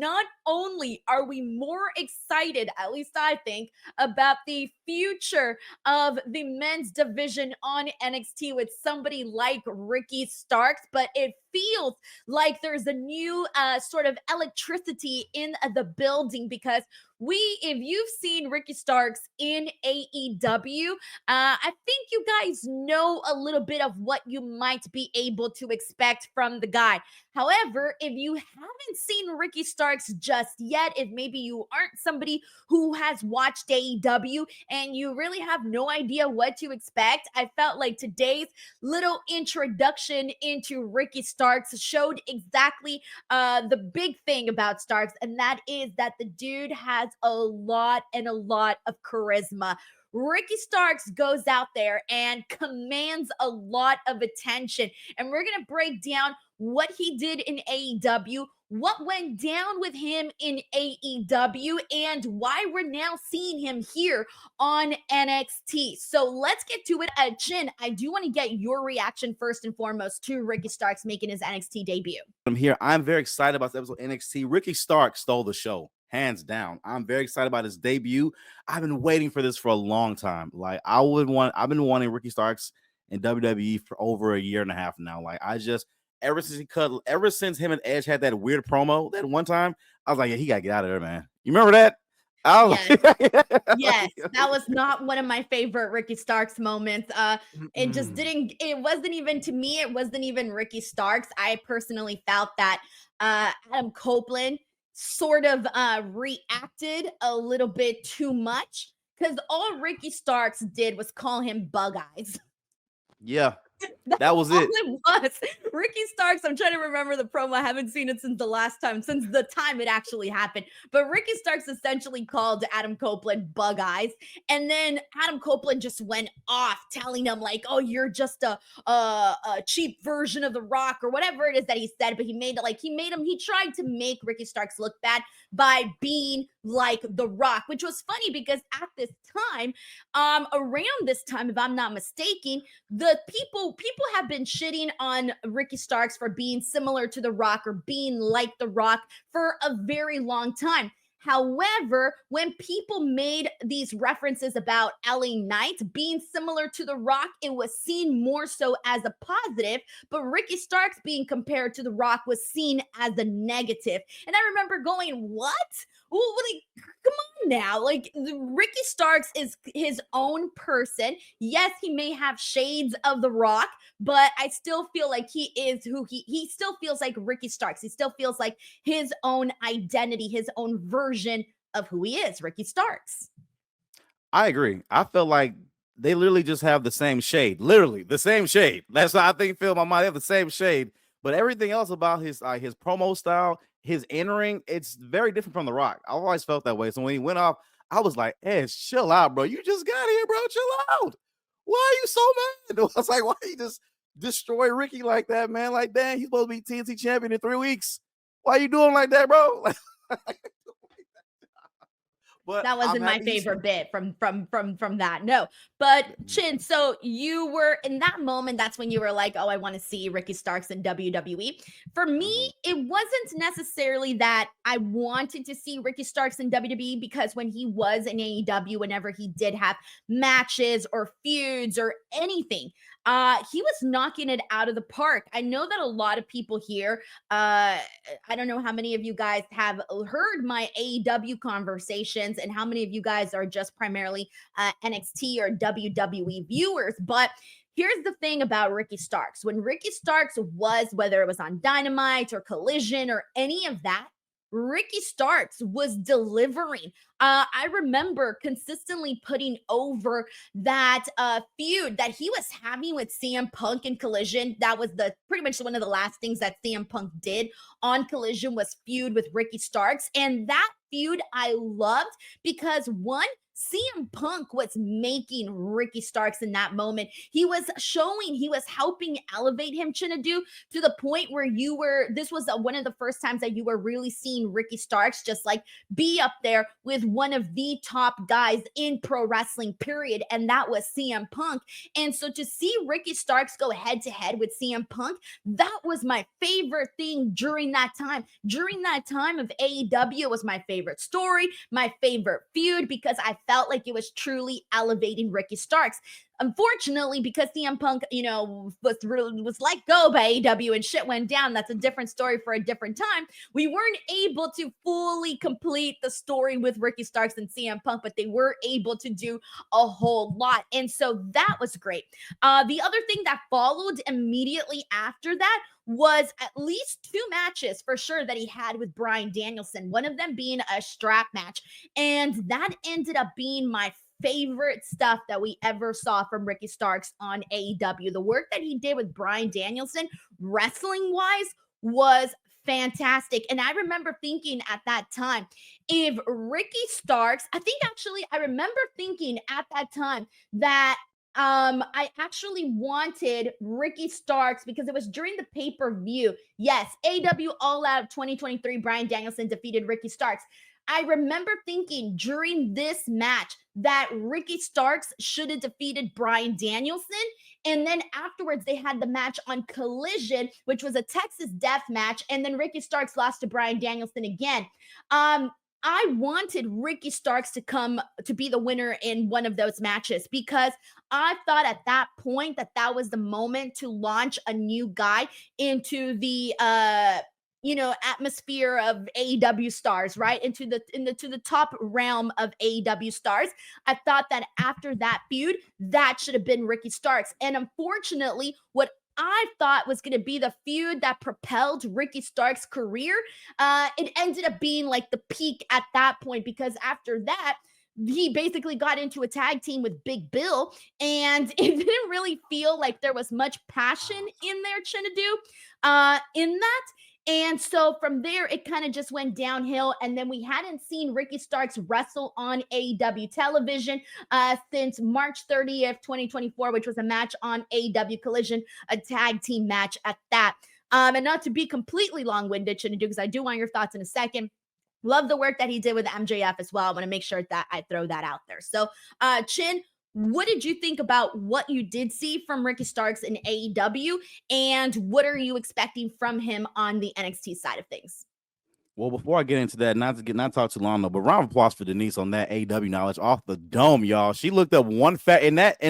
not only are we more excited, at least I think, about the future of the men's division on NXT with somebody like Ricky Starks, but it feels like there's a new sort of electricity in the building because if you've seen Ricky Starks in AEW, I think you guys know a little bit of what you might be able to expect from the guy. However, if you haven't seen Ricky Starks just yet, if maybe you aren't somebody who has watched AEW and you really have no idea what to expect, I felt like today's little introduction into Ricky Starks showed exactly the big thing about Starks, and that is that the dude has a lot of charisma. Ricky Starks goes out there and commands a lot of attention, and we're going to break down what he did in AEW, what went down with him in AEW, and why we're now seeing him here on NXT. So let's get to it. Chin, I do want to get your reaction first and foremost to Ricky Starks making his NXT debut. I'm here. I'm very excited about this episode of NXT. Ricky Starks stole the show, hands down. I'm very excited about his debut. I've been waiting for this for a long time. Like I've been wanting Ricky Starks in WWE for over a year and a half now. Like ever since him and Edge had that weird promo that one time, I was like, yeah, he gotta get out of there, man. You remember that? Yes, that was not one of my favorite Ricky Starks moments. It wasn't even, to me, it wasn't even Ricky Starks. I personally felt that Adam Copeland sort of reacted a little bit too much because all Ricky Starks did was call him Bug Eyes. Yeah. That was it. Ricky Starks, I'm trying to remember the promo. I haven't seen it since the time it actually happened. But Ricky Starks essentially called Adam Copeland Bug Eyes. And then Adam Copeland just went off telling him like, oh, you're just a cheap version of The Rock or whatever it is that he said. But he tried to make Ricky Starks look bad by being like The Rock, which was funny because at this time, around this time, if I'm not mistaken, the people have been shitting on Ricky Starks for being similar to The Rock or being like The Rock for a very long time. However, when people made these references about LA Knight being similar to The Rock, it was seen more so as a positive, but Ricky Starks being compared to The Rock was seen as a negative. And I remember going, what? Well, like, come on now. Like, Ricky Starks is his own person. Yes, he may have shades of The Rock, but I still feel like he is who he still feels like Ricky Starks. He still feels like his own identity, his own version of who he is, Ricky Starks. I agree. I feel like they literally just have the same shade. Literally the same shade. That's what I think. Phil, my mind, they have the same shade. But everything else about his promo style, his entering, it's very different from The Rock. I always felt that way. So when he went off, I was like, Edge, chill out, bro. You just got here, bro. Chill out. Why are you so mad? I was like, why you just destroy Ricky like that, man? Like, dang, he's supposed to be TNT champion in 3 weeks. Why are you doing like that, bro? But that wasn't my favorite bit from that. No, but Chin, so you were in that moment. That's when you were like, oh, I want to see Ricky Starks in WWE. For me, it wasn't necessarily that I wanted to see Ricky Starks in WWE because when he was in AEW, whenever he did have matches or feuds or anything, he was knocking it out of the park. I know that a lot of people here, I don't know how many of you guys have heard my AEW conversations and how many of you guys are just primarily NXT or WWE viewers, but here's the thing about Ricky Starks. When Ricky Starks was, whether it was on Dynamite or Collision or any of that, Ricky Starks was delivering. I remember consistently putting over that feud that he was having with CM Punk in Collision. That was pretty much one of the last things that CM Punk did on Collision was feud with Ricky Starks. And that feud I loved because one, CM Punk was making Ricky Starks in that moment. He was helping elevate him, Chinedu, to the point where this was one of the first times that you were really seeing Ricky Starks just like be up there with one of the top guys in pro wrestling, period. And that was CM Punk. And so to see Ricky Starks go head to head with CM Punk, that was my favorite thing during that time. During that time of AEW, it was my favorite story, my favorite feud, because I felt like it was truly elevating Ricky Starks. Unfortunately, because CM Punk, was let go by AEW and shit went down, that's a different story for a different time. We weren't able to fully complete the story with Ricky Starks and CM Punk, but they were able to do a whole lot. And so that was great. The other thing that followed immediately after that was at least 2 matches for sure that he had with Bryan Danielson, one of them being a strap match. And that ended up being my favorite stuff that we ever saw from Ricky Starks on AEW. The work that he did with Bryan Danielson, wrestling wise, was fantastic. And I remember thinking at that time, if Ricky Starks, I remember thinking at that time that I actually wanted Ricky Starks because it was during the pay-per-view. Yes, AEW All Out 2023, Bryan Danielson defeated Ricky Starks. I remember thinking during this match that Ricky Starks should have defeated Bryan Danielson. And then afterwards, they had the match on Collision, which was a Texas death match. And then Ricky Starks lost to Bryan Danielson again. I wanted Ricky Starks to come to be the winner in one of those matches because I thought at that point that was the moment to launch a new guy into the atmosphere of AEW stars, right? To the top realm of AEW stars. I thought that after that feud, that should have been Ricky Starks. And unfortunately, what I thought was going to be the feud that propelled Ricky Starks' career, it ended up being like the peak at that point, because after that, he basically got into a tag team with Big Bill, and it didn't really feel like there was much passion in there, Chinedu, in that. And so from there, it kind of just went downhill. And then we hadn't seen Ricky Starks wrestle on AEW television since March 30th, 2024, which was a match on AEW Collision, a tag team match at that. And not to be completely long-winded, Chinedu, because I do want your thoughts in a second. Love the work that he did with MJF as well. I want to make sure that I throw that out there. So, Chin, what did you think about what you did see from Ricky Starks in AEW, and what are you expecting from him on the NXT side of things? Well, before I get into that, not talk too long though, but round of applause for Denise on that AEW knowledge off the dome, y'all. She looked up one fact in that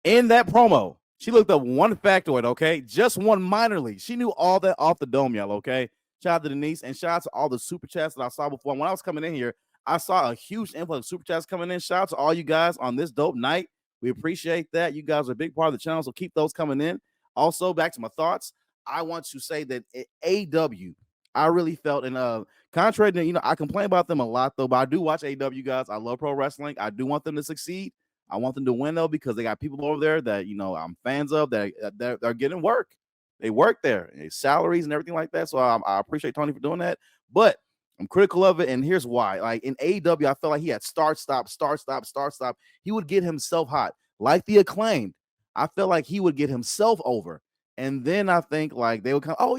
promo. She looked up one factoid, okay? Just one minorly. She knew all that off the dome, y'all, okay? Shout out to Denise, and shout out to all the super chats that I saw before. When I was coming in here, I saw a huge influx of super chats coming in. Shout out to all you guys on this dope night. We appreciate that. You guys are a big part of the channel, so keep those coming in. Also, back to my thoughts, I want to say that at AEW, I really felt, and contrary to, I complain about them a lot, though, but I do watch AEW, guys. I love pro wrestling. I do want them to succeed. I want them to win, though, because they got people over there that, I'm fans of, that they're getting work. They work there, salaries and everything like that. So I appreciate Tony for doing that. But I'm critical of it, and here's why. Like in AEW, I felt like he had start, stop. He would get himself hot. Like the Acclaimed, I felt like he would get himself over. And then I think like they would kind of, oh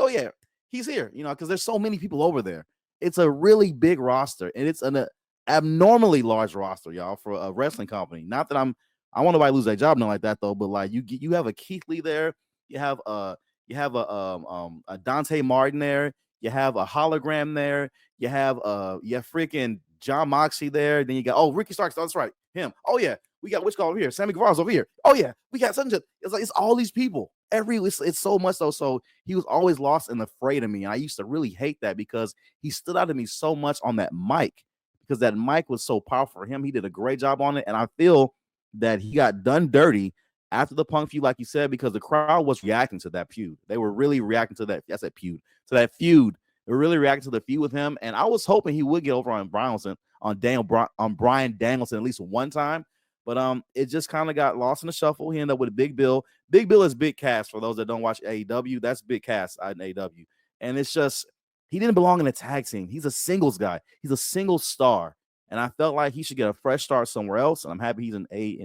yeah, he's here, because there's so many people over there. It's a really big roster, and it's an abnormally large roster, y'all, for a wrestling company. Not that I want nobody to lose their job, nothing like that, though. But like you have a Keith Lee there, you have a Dante Martin there, you have a hologram there, you have freaking John Moxley there. Then you got Ricky Starks, that's right, him. Oh yeah, we got which guy over here, Sammy Guevara's over here. Oh yeah, we got such and such. It's like it's all these people. It's so much though. So he was always lost in the fray to me. And I used to really hate that because he stood out to me so much on that mic, because that mic was so powerful for him. He did a great job on it, and I feel that he got done dirty after the Punk feud, like you said, because the crowd was reacting to that feud. They were really reacting to that. That's that feud. To that feud. They were really reacting to the feud with him, and I was hoping he would get over on Bryan Danielson at least one time. But it just kind of got lost in the shuffle. He ended up with Big Bill. Big Bill is Big Cass for those that don't watch AEW. That's Big Cass in AEW, and it's just He didn't belong in a tag team. He's a singles guy. He's a single star. And I felt like he should get a fresh start somewhere else. And I'm happy he's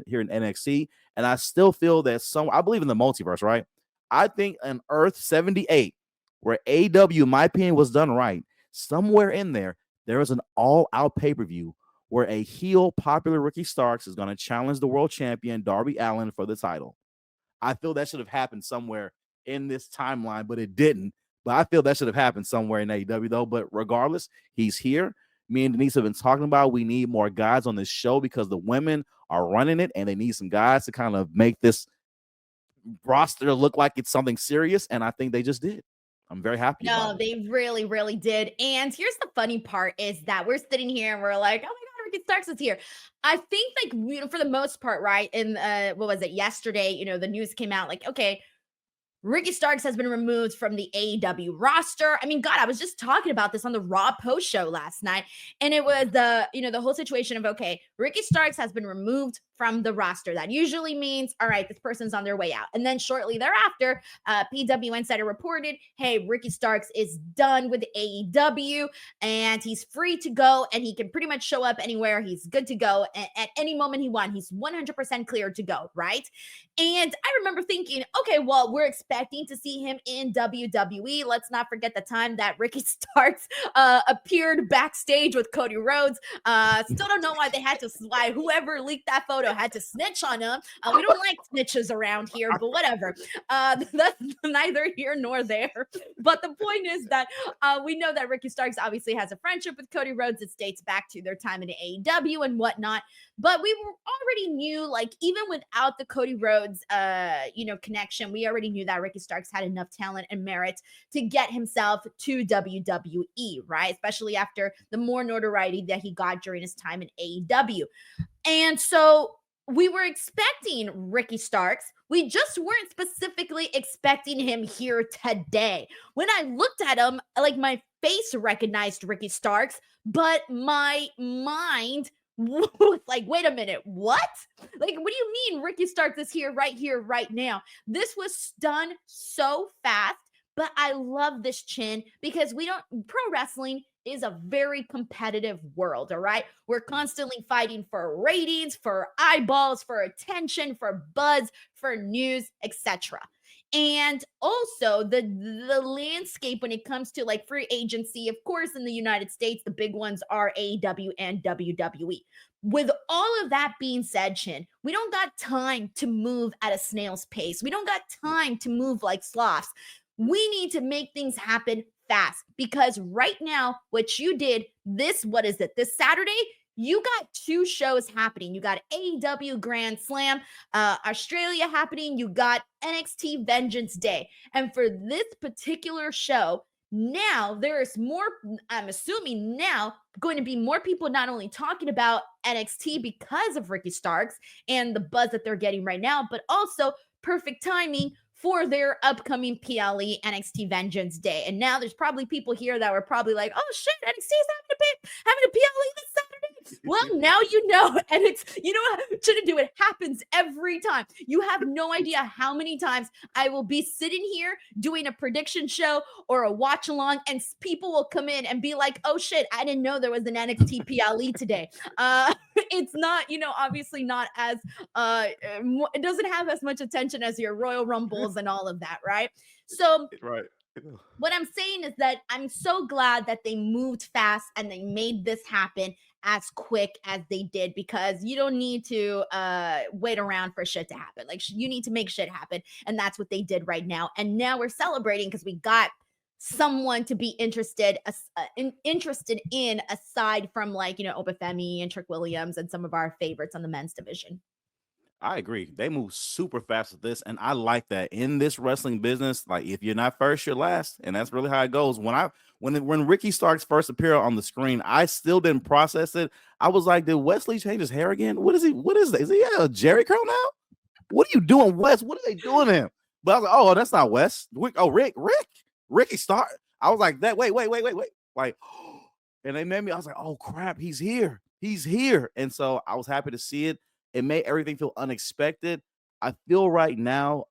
here in NXT. And I still feel that I believe in the multiverse, right? I think on Earth 78, where AEW, in my opinion, was done right, somewhere in there, there is an all-out pay-per-view where a heel popular Ricky Starks is going to challenge the world champion Darby Allin for the title. I feel that should have happened somewhere in this timeline, but it didn't. But I feel that should have happened somewhere in AEW, though. But regardless, he's here. Me and Denise have been talking about we need more guys on this show because the women are running it, and they need some guys to kind of make this roster look like it's something serious. And I think they just did. I'm very happy. No, they really, really did. And here's the funny part is that we're sitting here and we're like, oh my God, Ricky Starks is here. I think like, for the most part, right? And what was it? Yesterday, the news came out like, okay, Ricky Starks has been removed from the AEW roster. I mean, God, I was just talking about this on the Raw post show last night. And it was the whole situation of, okay, Ricky Starks has been removed from the roster. That usually means, all right, this person's on their way out. And then shortly thereafter, PW Insider reported, hey, Ricky Starks is done with AEW and he's free to go and he can pretty much show up anywhere. He's good to go at any moment he wants. He's 100% clear to go, right? And I remember thinking, okay, well, we're expecting to see him in WWE. Let's not forget the time that Ricky Starks appeared backstage with Cody Rhodes. Still don't know why whoever leaked that photo had to snitch on him. We don't like snitches around here, but whatever. That's neither here nor there. But the point is that we know that Ricky Starks obviously has a friendship with Cody Rhodes. It dates back to their time in AEW and whatnot. But we already knew, like, even without the Cody Rhodes, connection, we already knew that Ricky Starks had enough talent and merit to get himself to WWE, right? Especially after the more notoriety that he got during his time in AEW. And so we were expecting Ricky Starks. We just weren't specifically expecting him here today. When I looked at him, like, my face recognized Ricky Starks, but my mind was like, wait a minute, what? Like, what do you mean Ricky Starks is here, right now? This was done so fast, but I love this, Chin, because pro wrestling is a very competitive world, all right? We're constantly fighting for ratings, for eyeballs, for attention, for buzz, for news, etc. And also the landscape when it comes to like free agency, of course, in the United States, the big ones are AEW and WWE. With all of that being said, Chin, we don't got time to move at a snail's pace. We don't got time to move like sloths. We need to make things happen fast because right now, what you did this Saturday, you got two shows happening. You got AEW Grand Slam, Australia happening. You got NXT Vengeance Day. And for this particular show, now there is more, I'm assuming now, going to be more people not only talking about NXT because of Ricky Starks and the buzz that they're getting right now, but also perfect timing for their upcoming PLE NXT Vengeance Day. And now there's probably people here that were probably like, oh shit, NXT is having a PLE this Saturday. Well, now you know, and shouldn't do it happens every time. You have no idea how many times I will be sitting here doing a prediction show or a watch along, and people will come in and be like, oh shit, I didn't know there was an NXT PLE today. It's not, obviously not as it doesn't have as much attention as your Royal Rumbles and all of that, right? So right. What I'm saying is that I'm so glad that they moved fast and they made this happen as quick as they did, because you don't need to wait around for shit to happen. Like, you need to make shit happen, and that's what they did right now. And now we're celebrating because we got someone to be interested in aside from, like, Obafemi and Trick Williams and some of our favorites on the men's division. I agree. They move super fast with this, and I like that. In this wrestling business, like, if you're not first, you're last, and that's really how it goes. When Ricky Starks first appeared on the screen, I still didn't process it. I was like, did Wesley change his hair again? What is he? What is that? Is he a Jerry curl now? What are you doing, Wes? What are they doing to him? But I was like, oh, that's not Wes. Ricky Starks. I was like, that. Wait. Like, and they made me. I was like, oh crap, he's here. And so I was happy to see it. It made everything feel unexpected. I feel right now,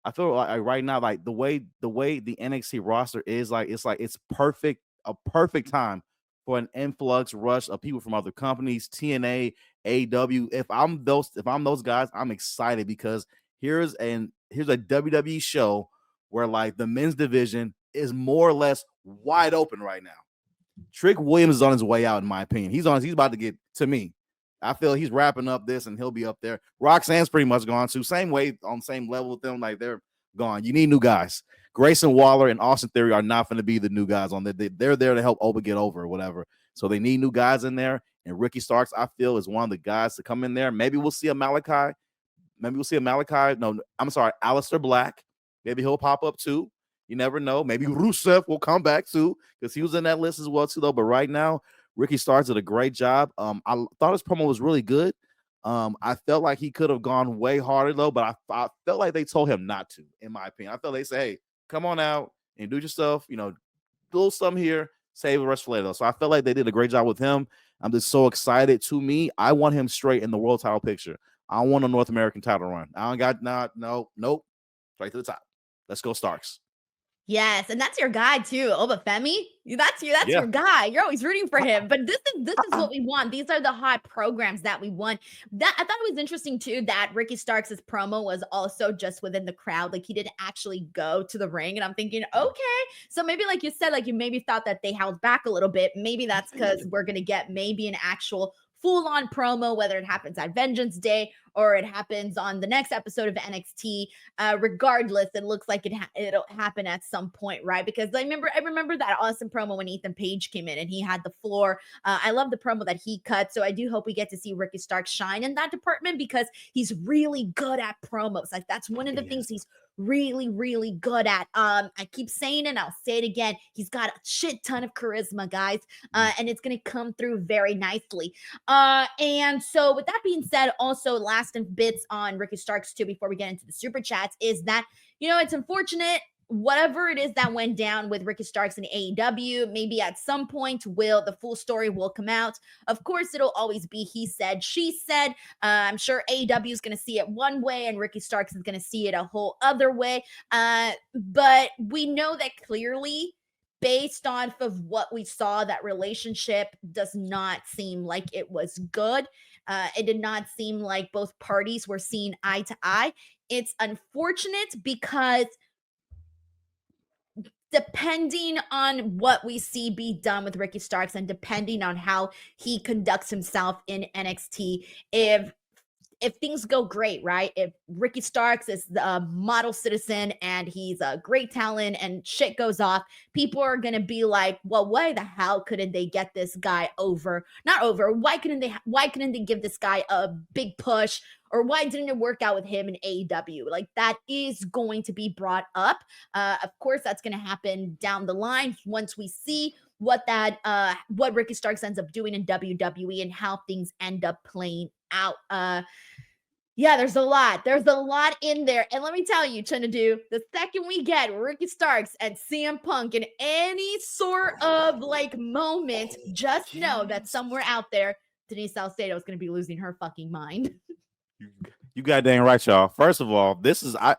I feel like right now, like the way the NXT roster is, it's perfect, a perfect time for an influx rush of people from other companies, TNA, AW. If I'm those guys, I'm excited because here's a WWE show where like the men's division is more or less wide open right now. Trick Williams is on his way out, in my opinion. He's about to get, to me, I feel he's wrapping up this and he'll be up there. Roxanne's pretty much gone too. Same way, on the same level with them. Like they're gone. You need new guys. Grayson Waller and Austin Theory are not going to be the new guys on there. They're there to help Oba get over or whatever. So they need new guys in there. And Ricky Starks, I feel, is one of the guys to come in there. Maybe we'll see a Malachi. No, I'm sorry, Aleister Black. Maybe he'll pop up too. You never know. Maybe Rusev will come back too, because he was in that list as well too, though. But right now, Ricky Starks did a great job. I thought his promo was really good. I felt like he could have gone way harder though, but I felt like they told him not to, in my opinion. I felt they say, hey, come on out and do your stuff, do a little something here, save the rest for later. So I felt like they did a great job with him. I'm just so excited. To me, I want him straight in the world title picture. I want a North American title run. I don't got nope. Straight to the top. Let's go, Starks. Yes, and that's your guy too, Obafemi. That's your guy. You're always rooting for him. But this is what we want. These are the hot programs that we want. That I thought it was interesting too that Ricky Starks' promo was also just within the crowd. Like he didn't actually go to the ring. And I'm thinking, okay. So maybe like you said, like you maybe thought that they held back a little bit. Maybe that's because we're gonna get maybe an actual full-on promo, whether it happens at Vengeance Day or it happens on the next episode of NXT. Regardless, it looks like it'll happen at some point, right? Because I remember that awesome promo when Ethan Page came in and he had the floor. I love the promo that he cut, so I do hope we get to see Ricky Starks shine in that department because he's really good at promos. Like that's one of the things he's really, really good at. I keep saying it and I'll say it again. He's got a shit ton of charisma, guys, and it's gonna come through very nicely. And so with that being said, also last bits on Ricky Starks too, before we get into the super chats, is that, it's unfortunate, whatever it is that went down with Ricky Starks and AEW, maybe at some point the full story will come out. Of course, it'll always be he said, she said. I'm sure AEW is going to see it one way and Ricky Starks is going to see it a whole other way. But we know that clearly, based off of what we saw, that relationship does not seem like it was good. It did not seem like both parties were seeing eye to eye. It's unfortunate because depending on what we see be done with Ricky Starks and depending on how he conducts himself in NXT, if things go great, right? If Ricky Starks is the model citizen and he's a great talent and shit goes off, people are going to be like, well, why the hell couldn't they get this guy over? Not over. Why couldn't they give this guy a big push? Or why didn't it work out with him in AEW? Like that is going to be brought up. Of course, that's going to happen down the line once we see what Ricky Starks ends up doing in WWE and how things end up playing out. Yeah, there's a lot in there. And let me tell you, Chinedu, the second we get Ricky Starks and CM Punk in any sort of like moment, just know that somewhere out there, Denise Salcedo is going to be losing her fucking mind. You got dang right, y'all. First of all,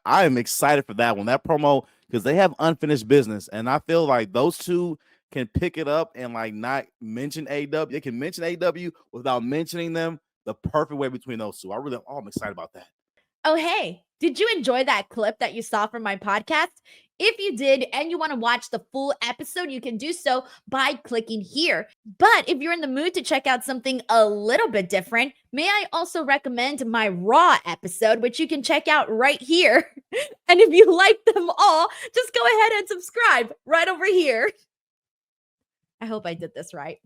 I am excited for that one. That promo, because they have unfinished business. And I feel like those two can pick it up and like not mention AEW. They can mention AEW without mentioning them the perfect way between those two. I'm excited about that. Oh, hey, did you enjoy that clip that you saw from my podcast? If you did and you want to watch the full episode, you can do so by clicking here. But if you're in the mood to check out something a little bit different, may I also recommend my Raw episode, which you can check out right here. And if you like them all, just go ahead and subscribe right over here. I hope I did this right.